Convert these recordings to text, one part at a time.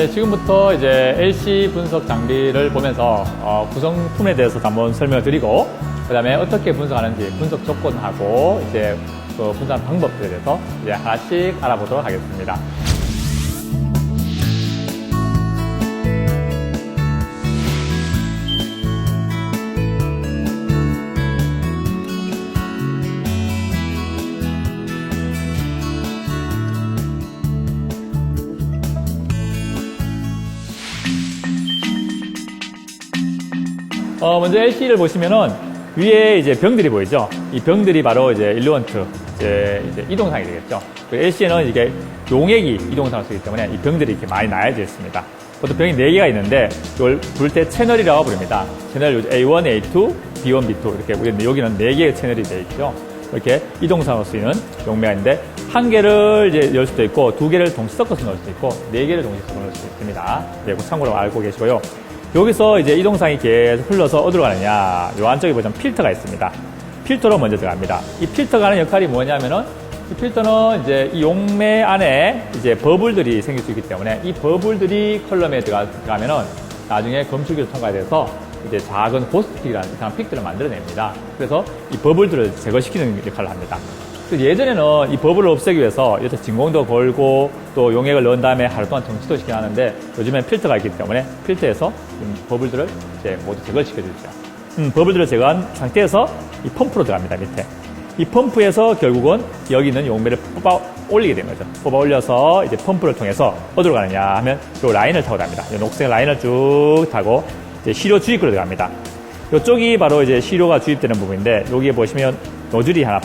네, 지금부터 이제 LC 분석 장비를 보면서 구성품에 대해서 한번 설명을 드리고, 그 다음에 어떻게 분석하는지, 분석 조건하고, 이제 그 분석 방법들에 대해서 이제 하나씩 알아보도록 하겠습니다. 먼저 LC를 보시면은 위에 이제 병들이 보이죠? 이 병들이 바로 이제 일루원트, 이제 이동상이 되겠죠. LC에는 이게 용액이 이동상을 쓰기 때문에 이 병들이 이렇게 많이 나열되어 있습니다. 보통 병이 4개가 있는데 이걸 부를 때 채널이라고 부릅니다. 채널 A1, A2, B1, B2 이렇게 여기는 4개의 채널이 되어 있죠. 이렇게 이동상으로 쓰이는 용매가 있는데 한 개를 이제 열 수도 있고 2개를 동시 섞어서 넣을 수도 있고 4개를 동시 섞어서 넣을 수도 있습니다. 네, 참고로 알고 계시고요. 여기서 이제 이동상이 계속 흘러서 어디로 가느냐. 요 안쪽에 보면 필터가 있습니다. 필터로 먼저 들어갑니다. 이 필터가 하는 역할이 뭐냐면은 이 필터는 이제 이 용매 안에 이제 버블들이 생길 수 있기 때문에 이 버블들이 컬럼에 들어가면은 나중에 검출기를 통과돼서 이제 작은 호스틱이라는 이상한 픽들을 만들어냅니다. 그래서 이 버블들을 제거시키는 역할을 합니다. 예전에는 이 버블을 없애기 위해서 여기서 진공도 걸고 또 용액을 넣은 다음에 하루 동안 정치도 시켜야 하는데 요즘엔 필터가 있기 때문에 필터에서 버블들을 이제 모두 제거를 시켜주죠. 버블들을 제거한 상태에서 이 펌프로 들어갑니다, 밑에. 이 펌프에서 결국은 여기 있는 용매를 뽑아 올리게 된 거죠. 뽑아 올려서 이제 펌프를 통해서 어디로 가느냐 하면 이 라인을 타고 갑니다. 이 녹색 라인을 쭉 타고 이제 시료 주입구로 들어갑니다. 이쪽이 바로 이제 시료가 주입되는 부분인데 여기에 보시면 노즐이 하나,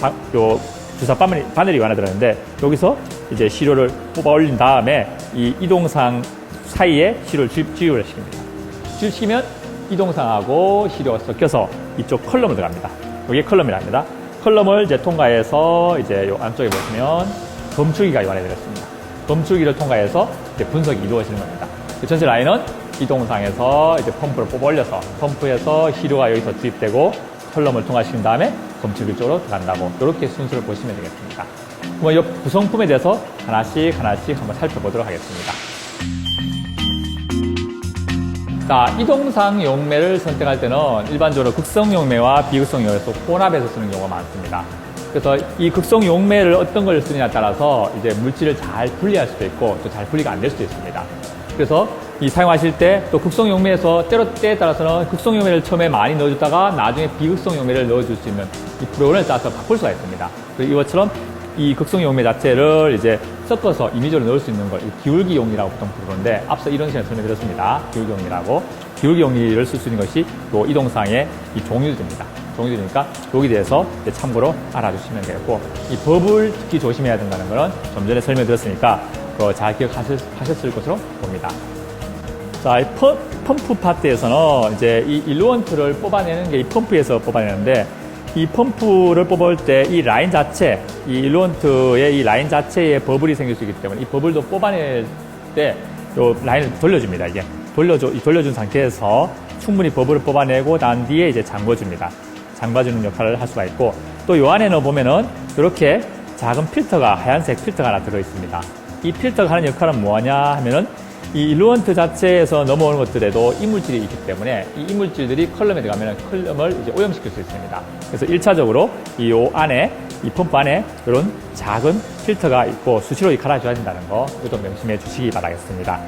주사 바늘이 하나 들어있는데 여기서 이제 시료를 뽑아 올린 다음에 이 이동상 사이에 시료를 주입을 시킵니다. 주입시키면 이동상하고 시료가 섞여서 이쪽 컬럼으로 들어갑니다. 여기에 컬럼이랍니다. 컬럼을 이제 통과해서 이제 요 안쪽에 보시면 검출기가 요 안에 들어있습니다. 검출기를 통과해서 이제 분석이 이루어지는 겁니다. 전체 라인은 이동상에서 이제 펌프를 뽑아 올려서 펌프에서 시료가 여기서 주입되고 컬럼을 통과시킨 다음에 검출기 쪽으로 들어간다고 이렇게 순서를 보시면 되겠습니다. 그럼 이 구성품에 대해서 하나씩 한번 살펴보도록 하겠습니다. 자, 이동상 용매를 선택할 때는 일반적으로 극성 용매와 비극성 용매에서 혼합해서 쓰는 경우가 많습니다. 그래서 이 극성 용매를 어떤 걸 쓰느냐에 따라서 이제 물질을 잘 분리할 수도 있고 또 잘 분리가 안 될 수도 있습니다. 그래서 이 사용하실 때 또 극성 용매에서 때에 따라서는 극성 용매를 처음에 많이 넣어줬다가 나중에 비극성 용매를 넣어줄 수 있는 이 프로그램을 따라서 바꿀 수가 있습니다. 그리고 이것처럼 이 극성 용매 자체를 이제 섞어서 임의적으로 넣을 수 있는 걸 기울기 용리라고 보통 부르는데 앞서 이런 식으로 설명드렸습니다. 기울기 용리라고. 기울기 용리를 쓸 수 있는 것이 요 이동상의 이 종류들입니다. 종류들이니까 여기 대해서 참고로 알아주시면 되겠고 이 버블 특히 조심해야 된다는 거는 좀 전에 설명드렸으니까 잘 기억하셨을 것으로 봅니다. 자, 이 펌프 파트에서는 이제 이 일루원트를 뽑아내는 게 이 펌프에서 뽑아내는데 이 펌프를 뽑을 때 이 라인 자체, 이 일루원트의 이 라인 자체에 버블이 생길 수 있기 때문에 이 버블도 뽑아낼 때 요 라인을 돌려줍니다. 이게 돌려준 상태에서 충분히 버블을 뽑아내고 난 뒤에 이제 잠궈줍니다. 잠가주는 역할을 할 수가 있고 또 요 안에는 보면은 이렇게 작은 필터가 하얀색 필터가 하나 들어 있습니다. 이 필터가 하는 역할은 뭐하냐 하면은 이 일루원트 자체에서 넘어오는 것들에도 이물질이 있기 때문에 이 이물질들이 컬럼에 들어가면 컬럼을 이제 오염시킬 수 있습니다. 그래서 1차적으로 이 펌프 안에 이런 작은 필터가 있고 수시로 갈아줘야 된다는 거, 이것도 명심해 주시기 바라겠습니다.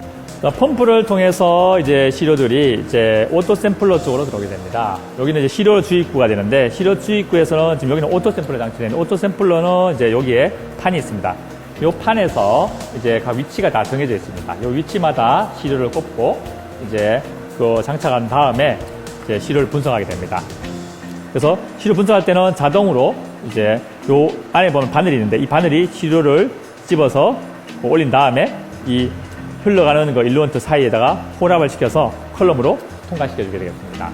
펌프를 통해서 이제 시료들이 이제 오토 샘플러 쪽으로 들어오게 됩니다. 여기는 이제 시료 주입구가 되는데 시료 주입구에서는 지금 여기는 오토 샘플러 장치되는 오토 샘플러는 이제 여기에 판이 있습니다. 이 판에서 이제 각 위치가 다 정해져 있습니다. 이 위치마다 시료를 꼽고 이제 그 장착한 다음에 이제 시료를 분석하게 됩니다. 그래서 시료 분석할 때는 자동으로 이제 요 안에 보면 바늘이 있는데 이 바늘이 시료를 집어서 올린 다음에 이 흘러가는 그 일루원트 사이에다가 혼합을 시켜서 컬럼으로 통과시켜 주게 되겠습니다.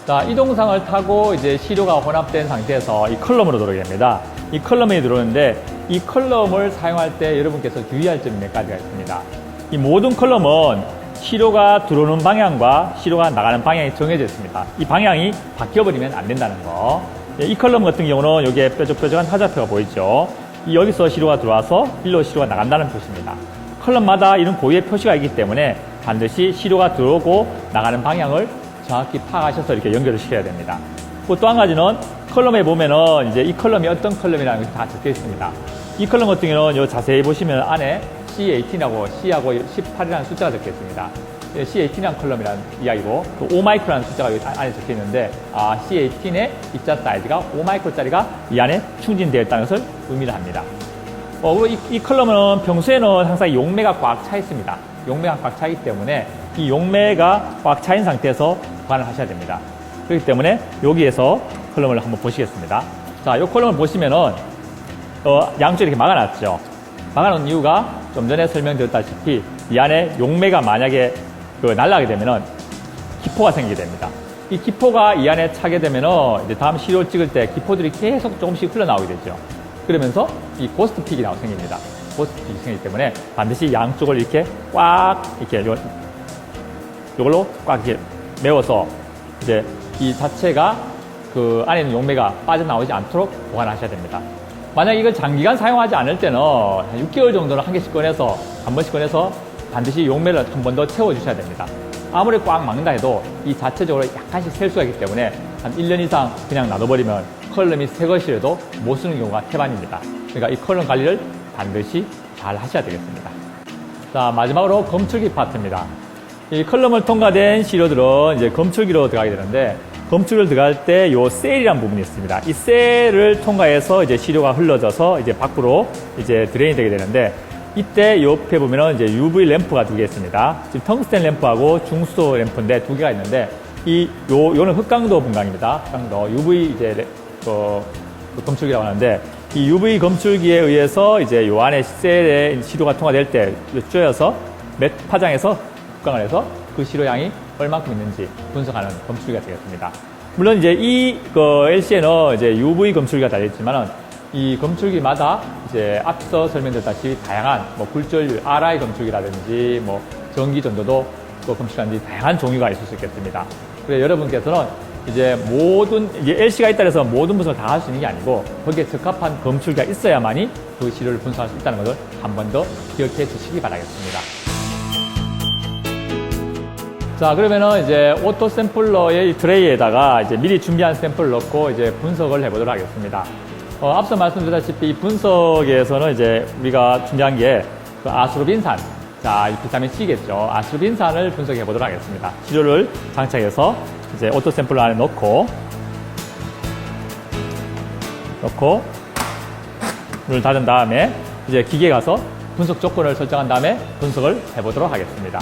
자, 이동상을 타고 이제 시료가 혼합된 상태에서 이 컬럼으로 들어오게 됩니다. 이 컬럼에 들어오는데 이 컬럼을 사용할 때 여러분께서 주의할 점이 몇 가지가 있습니다. 이 모든 컬럼은 시료가 들어오는 방향과 시료가 나가는 방향이 정해져 있습니다. 이 방향이 바뀌어버리면 안 된다는 거. 이 컬럼 같은 경우는 여기에 뾰족뾰족한 화살표가 보이죠. 여기서 시료가 들어와서 일로 시료가 나간다는 표시입니다. 컬럼마다 이런 고유의 표시가 있기 때문에 반드시 시료가 들어오고 나가는 방향을 정확히 파악하셔서 이렇게 연결을 시켜야 됩니다. 또 한 가지는 컬럼에 보면은 이제 이 컬럼이 어떤 컬럼이라는 것이 다 적혀 있습니다. 이 컬럼 같은 경우는 요 자세히 보시면 안에 C18하고 C하고 18이라는 숫자가 적혀 있습니다. C18이라는 컬럼이라는 이야기고 또 5마이크로라는 숫자가 여기 안에 적혀 있는데 C18의 입자 사이즈가 5마이크로짜리가 이 안에 충진되어 있다는 것을 의미를 합니다. 이 컬럼은 평소에는 항상 용매가 꽉 차 있습니다. 용매가 꽉 차기 때문에 이 용매가 꽉 차인 상태에서 보관을 하셔야 됩니다. 그렇기 때문에 여기에서 컬럼을 한번 보시겠습니다. 자, 이 컬럼을 보시면은 양쪽에 이렇게 막아놨죠. 막아놓은 이유가 좀 전에 설명드렸다시피 이 안에 용매가 만약에 날아가게 되면은 기포가 생기게 됩니다. 이 기포가 이 안에 차게 되면은 이제 다음 시료를 찍을 때 기포들이 계속 조금씩 흘러나오게 되죠. 그러면서 이 고스트 픽이 생깁니다. 고스트 픽이 생기기 때문에 반드시 양쪽을 이렇게 꽉 이렇게 요걸로 꽉 이렇게 메워서 이제 이 자체가 그 안에 있는 용매가 빠져나오지 않도록 보관하셔야 됩니다. 만약 이걸 장기간 사용하지 않을 때는 한 6개월 정도는 한 개씩 꺼내서 한 번씩 꺼내서 반드시 용매를 한 번 더 채워주셔야 됩니다. 아무리 꽉 막는다 해도 이 자체적으로 약간씩 셀 수가 있기 때문에 한 1년 이상 그냥 놔둬버리면 컬럼이 새 것이라도 못 쓰는 경우가 태반입니다. 그러니까 이 컬럼 관리를 반드시 잘 하셔야 되겠습니다. 자, 마지막으로 검출기 파트입니다. 이 컬럼을 통과된 시료들은 이제 검출기로 들어가게 되는데 검출을 들어갈 때 요 셀이라는 부분이 있습니다. 이 셀을 통과해서 이제 시료가 흘러져서 이제 밖으로 이제 드레인이 되게 되는데 이때 옆에 보면은 이제 UV 램프가 두 개 있습니다. 지금 텅스텐 램프하고 중수도 램프인데 두 개가 있는데 요는 흑강도 분광입니다. 흑강도 UV 이제 검출기라고 하는데 이 UV 검출기에 의해서 이제 요 안에 셀에 시료가 통과될 때 쪼여서 몇 파장에서 흑강을 해서 그 시료량이 얼마큼 있는지 분석하는 검출기가 되겠습니다. 물론 이제 이 LC에는 이제 UV 검출기가 달려있지만은 이 검출기마다 이제 앞서 설명드렸다시피 다양한 굴절율, RI 검출기라든지 전기 전도도 검출기라든지 다양한 종류가 있을 수 있겠습니다. 그래서 여러분께서는 이제 LC가 있다 해서 모든 분석을 다 할 수 있는 게 아니고 거기에 적합한 검출기가 있어야만이 그 시료를 분석할 수 있다는 것을 한 번 더 기억해 주시기 바라겠습니다. 자, 그러면은 이제 오토 샘플러의 트레이에다가 이제 미리 준비한 샘플을 넣고 이제 분석을 해보도록 하겠습니다. 앞서 말씀드렸다시피 분석에서는 이제 우리가 준비한 게 그 아스로빈산, 자, 이 비타민 C겠죠. 아스로빈산을 분석해 보도록 하겠습니다. 시료를 장착해서 이제 오토 샘플러 안에 넣고 문을 닫은 다음에 이제 기계에 가서 분석 조건을 설정한 다음에 분석을 해보도록 하겠습니다.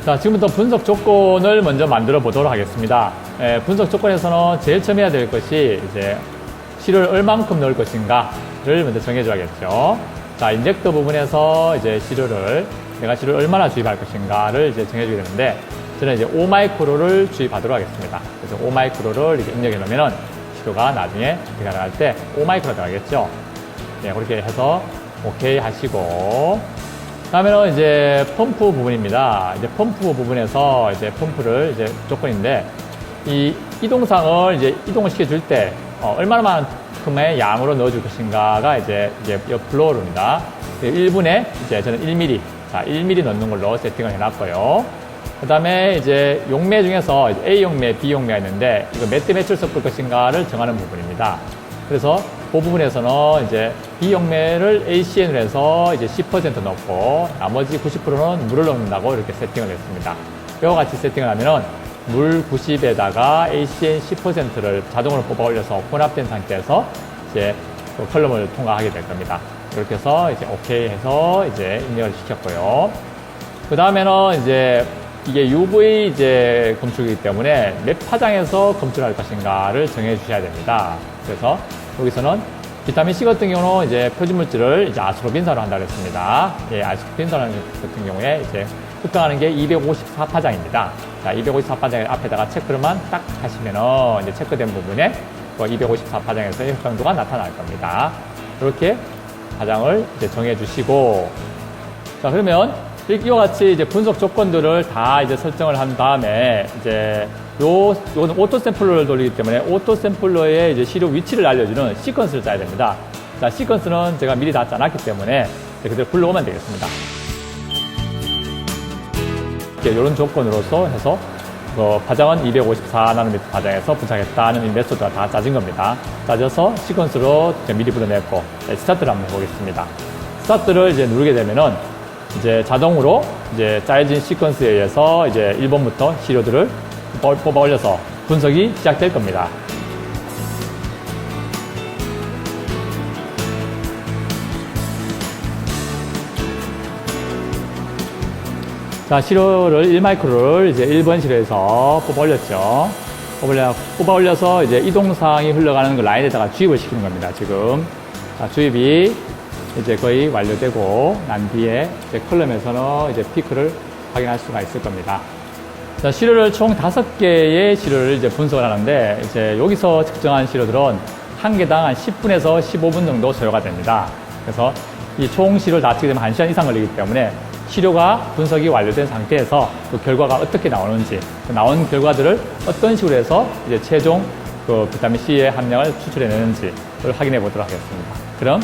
자, 지금부터 분석 조건을 먼저 만들어 보도록 하겠습니다. 분석 조건에서는 제일 처음 해야 될 것이 이제 시료를 얼만큼 넣을 것인가를 먼저 정해줘야겠죠. 자, 인젝터 부분에서 이제 내가 시료를 얼마나 주입할 것인가를 이제 정해주게 되는데, 저는 이제 5마이크로를 주입하도록 하겠습니다. 그래서 5마이크로를 이렇게 입력해 놓으면은 시료가 나중에 제가 나갈 때 5마이크로 들어가겠죠. 네, 그렇게 해서 오케이 하시고, 다음에는 이제 펌프 부분입니다. 이제 펌프 부분에서 이제 펌프를 이제 조건인데, 이 이동상을 이제 이동을 시켜줄 때, 얼마만큼의 양으로 넣어줄 것인가가 이제 플로우입니다. 1분에 이제 저는 1mm, 자, 1mm 넣는 걸로 세팅을 해놨고요. 그 다음에 이제 용매 중에서 A용매, B용매가 있는데, 이거 몇 대 몇을 섞을 것인가를 정하는 부분입니다. 그래서 그 부분에서는 이제 B용매를 ACN으로 해서 이제 10% 넣고, 나머지 90%는 물을 넣는다고 이렇게 세팅을 했습니다. 이와 같이 세팅을 하면은 물 90에다가 ACN 10%를 자동으로 뽑아 올려서 혼합된 상태에서 이제 그 컬럼을 통과하게 될 겁니다. 이렇게 해서 이제 오케이 해서 이제 입력을 시켰고요. 그 다음에는 이제 이게 UV 이제 검출이기 때문에 몇 파장에서 검출할 것인가를 정해 주셔야 됩니다. 그래서 여기서는 비타민 C 같은 경우는 이제 표준물질을 이제 아스로빈산으로 한다고 했습니다. 예, 아스로빈산 같은 경우에 이제 흡강하는 게 254파장입니다. 자, 254파장 앞에다가 체크를만 딱 하시면은 이제 체크된 부분에 254파장에서의 흡강도가 나타날 겁니다. 이렇게 파장을 이제 정해 주시고, 자, 그러면 이와 같이 이제 분석 조건들을 다 이제 설정을 한 다음에 이제 요거는 오토 샘플러를 돌리기 때문에 오토 샘플러의 이제 시료 위치를 알려주는 시퀀스를 짜야 됩니다. 자, 시퀀스는 제가 미리 다 짜놨기 때문에 그대로 불러오면 되겠습니다. 이런 조건으로서 해서 파장은 254나노미터 파장에서 분석했다는 이 메소드가 다 짜진 겁니다. 짜져서 시퀀스로 미리 불러냈고, 스타트를 한번 해보겠습니다. 스타트를 이제 누르게 되면은 이제 자동으로 이제 짜여진 시퀀스에 의해서 이제 1번부터 시료들을 뽑아 올려서 분석이 시작될 겁니다. 자, 시료를 1마이크로를 이제 1번 시료에서 뽑아 올렸죠. 뽑아 올려서 이제 이동상이 흘러가는 그 라인에다가 주입을 시키는 겁니다, 지금. 자, 주입이 이제 거의 완료되고 난 뒤에 이제 컬럼에서는 이제 피크를 확인할 수가 있을 겁니다. 자, 시료를 총 5개의 시료를 이제 분석을 하는데, 이제 여기서 측정한 시료들은 한 개당 한 10분에서 15분 정도 소요가 됩니다. 그래서 이 총 시료를 다 치게 되면 1시간 이상 걸리기 때문에 시료가 분석이 완료된 상태에서 그 결과가 어떻게 나오는지, 그 나온 결과들을 어떤 식으로 해서 이제 최종 그 비타민 C의 함량을 추출해내는지를 확인해 보도록 하겠습니다. 그럼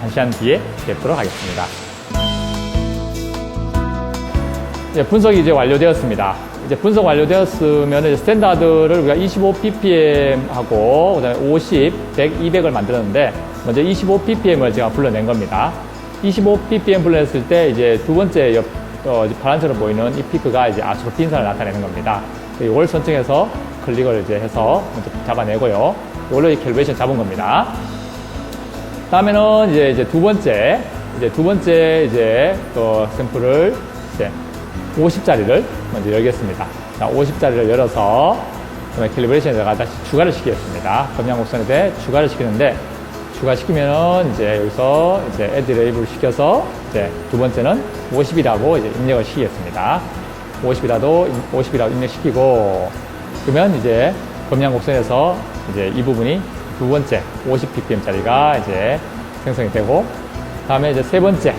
1시간 뒤에 뵙도록 하겠습니다. 이제 분석이 이제 완료되었습니다. 이제 분석 완료되었으면 이제 스탠다드를 우리가 25ppm 하고 그다음에 50, 100, 200을 만들었는데 먼저 25ppm을 제가 불러낸 겁니다. 25ppm 불러냈을 때 이제 두 번째 파란색으로 보이는 이 피크가 이제 아트로핀산을 나타내는 겁니다. 이걸 선택해서 클릭을 이제 해서 먼저 잡아내고요. 이걸로 캘리브레이션 잡은 겁니다. 다음에는 이제 두 번째 이제 그 샘플을 이제 50짜리를 먼저 열겠습니다. 자, 50짜리를 열어서 그다음에 캘리브레이션에다가 다시 추가를 시키겠습니다. 검량 곡선에 대해 추가를 시키는데 추가시키면은 이제 여기서 이제 add label 시켜서 이제 두 번째는 50이라고 이제 입력을 시키겠습니다. 50이라고 입력시키고 그러면 이제 검량 곡선에서 이제 이 부분이 두 번째 50ppm짜리가 이제 생성이 되고 다음에 이제 세 번째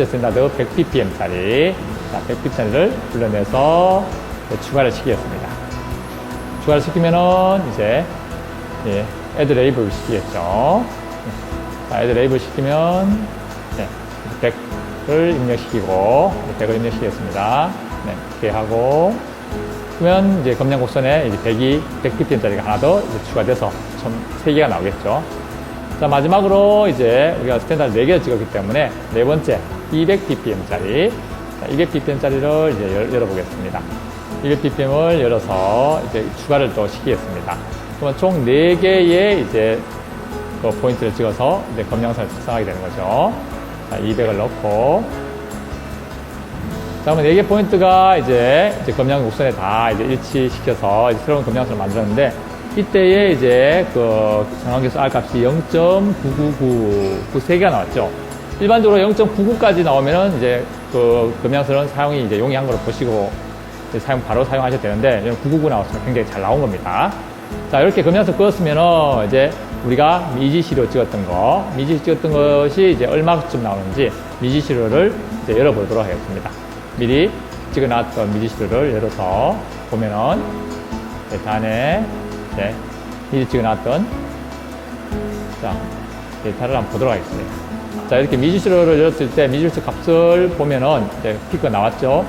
스탠다드 100ppm짜리 100ppm짜리를 불러내서 추가를 시키겠습니다. 추가를 시키면은 이제 add label 시키겠죠. 자, add label 시키면 100을 입력시키고 100을 입력시키겠습니다. 네, 이렇게 하고 그러면 이제 검량 곡선에 이제 100ppm짜리가 하나 더 이제 추가돼서 총 3개가 나오겠죠. 자, 마지막으로 이제 우리가 스탠다드 4개를 찍었기 때문에 네 번째 200ppm짜리 200ppm짜리를 이제 열어보겠습니다. 200ppm을 열어서 이제 추가를 또 시키겠습니다. 그러면 총 4개의 이제 그 포인트를 찍어서 이제 검량선을 측정하게 되는 거죠. 자, 200을 넣고 다음에 4개 포인트가 이제 검량 곡선에 다 이제 일치시켜서 이제 새로운 검량선을 만들었는데 이때에 이제 그 정황계수 R 값이 0.999 그 3개가 나왔죠. 일반적으로 0.99까지 나오면은 이제 그 검량선은 사용이 이제 용이한 걸로 보시고 바로 사용하셔도 되는데 999 나왔으면 굉장히 잘 나온 겁니다. 자, 이렇게 검량선 끄었으면은 이제 우리가 미지시료 찍었던 것이 이제 얼마쯤 나오는지 미지시료를 이제 열어보도록 하겠습니다. 미리 찍어놨던 미지시료를 열어서 보면은 데이터 안에 미리 찍어놨던 데이터를 한번 보도록 하겠습니다. 자, 이렇게 미지시료를 열었을 때 미지시료 값을 보면은 이제 피크가 나왔죠.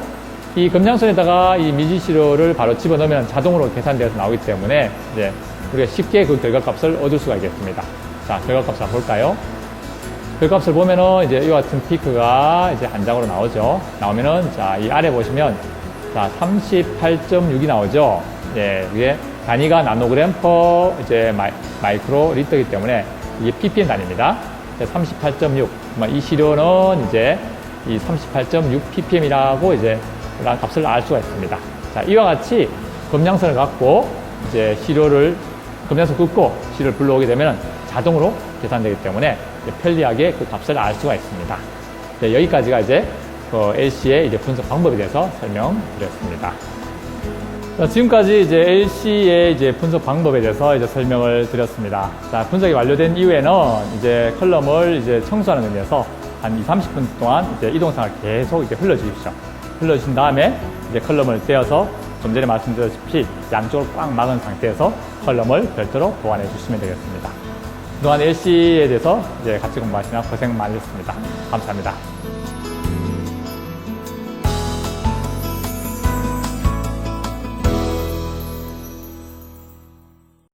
이 검량선에다가 이 미지시료를 바로 집어넣으면 자동으로 계산되어서 나오기 때문에 이제 우리가 쉽게 그 결과값을 얻을 수가 있겠습니다. 자, 결과값을 한번 볼까요? 결과값을 보면은 이제 이와 같은 피크가 이제 한 장으로 나오죠. 나오면은 자, 이 아래 보시면 자, 38.6이 나오죠. 예, 이게 단위가 나노그램 퍼 이제 마이크로 리터이기 때문에 이게 ppm 단위입니다. 38.6. 이 시료는 이제 이 38.6 ppm이라고 이제 라는 값을 알 수가 있습니다. 자, 이와 같이 검량선을 갖고 이제 검량선 긋고 시료를 불러오게 되면 자동으로 계산되기 때문에 편리하게 그 값을 알 수가 있습니다. 네, 여기까지가 이제 LC의 이제 분석 방법에 대해서 설명드렸습니다. 자, 지금까지 이제 LC의 이제 분석 방법에 대해서 이제 설명을 드렸습니다. 자, 분석이 완료된 이후에는 이제 컬럼을 이제 청소하는 의미에서 한 20-30분 동안 이제 이동상을 계속 이제 흘려주십시오. 흘러주신 다음에 이제 컬럼을 떼어서 좀 전에 말씀드렸다시피 양쪽을 꽉 막은 상태에서 컬럼을 별도로 보관해 주시면 되겠습니다. 그동안 LC에 대해서 이제 같이 공부하시느라 고생 많으셨습니다. 감사합니다.